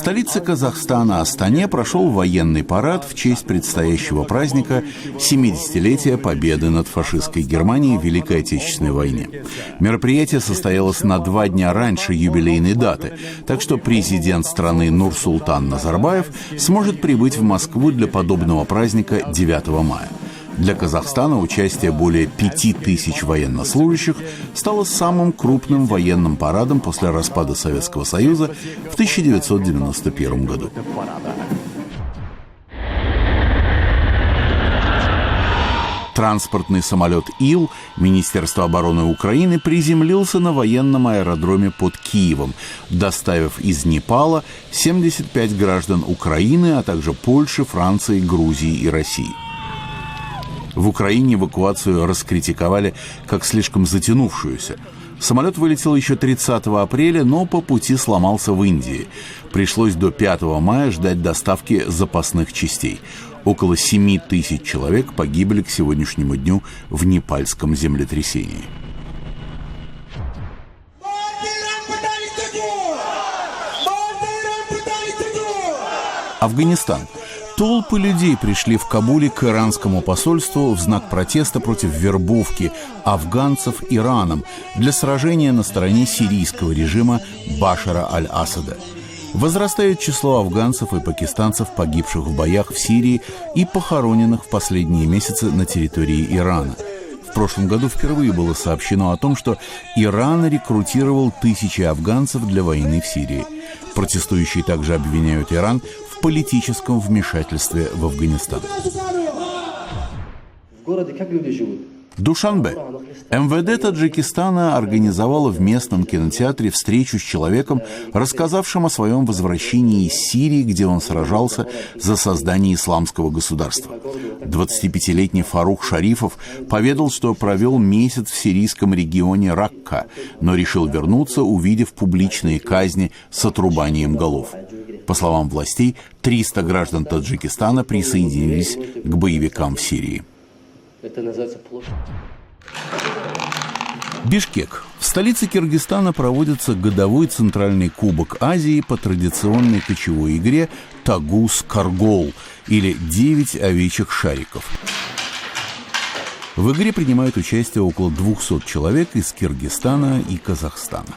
столице Казахстана, Астане, прошел военный парад в честь предстоящего праздника 70-летия победы над фашистской Германией в Великой Отечественной войне. Мероприятие состоялось на 2 дня раньше юбилейной даты, так что президент страны Нурсултан Назарбаев сможет прибыть в Москву для подобного праздника 9 мая. Для Казахстана участие более 5000 военнослужащих стало самым крупным военным парадом после распада Советского Союза в 1991 году. Транспортный самолет Ил Министерства обороны Украины приземлился на военном аэродроме под Киевом, доставив из Непала 75 граждан Украины, а также Польши, Франции, Грузии и России. В Украине эвакуацию раскритиковали как слишком затянувшуюся. Самолет вылетел еще 30 апреля, но по пути сломался в Индии. Пришлось до 5 мая ждать доставки запасных частей. Около 7000 человек погибли к сегодняшнему дню в непальском землетрясении. Афганистан. Толпы людей пришли в Кабуле к иранскому посольству в знак протеста против вербовки афганцев Ираном для сражения на стороне сирийского режима Башара аль-Асада. Возрастает число афганцев и пакистанцев, погибших в боях в Сирии и похороненных в последние месяцы на территории Ирана. В прошлом году впервые было сообщено о том, что Иран рекрутировал тысячи афганцев для войны в Сирии. Протестующие также обвиняют Иран в политическом вмешательстве в Афганистан. В городе как люди живут? Душанбе. МВД Таджикистана организовало в местном кинотеатре встречу с человеком, рассказавшим о своем возвращении из Сирии, где он сражался за создание исламского государства. 25-летний Фарух Шарифов поведал, что провел месяц в сирийском регионе Ракка, но решил вернуться, увидев публичные казни с отрубанием голов. По словам властей, 300 граждан Таджикистана присоединились к боевикам в Сирии. Это называется площадь. Бишкек. В столице Киргизстана проводится годовой центральный кубок Азии по традиционной кочевой игре Тагус-Каргол или 9 овечьих шариков. В игре принимают участие около 200 человек из Киргизстана и Казахстана.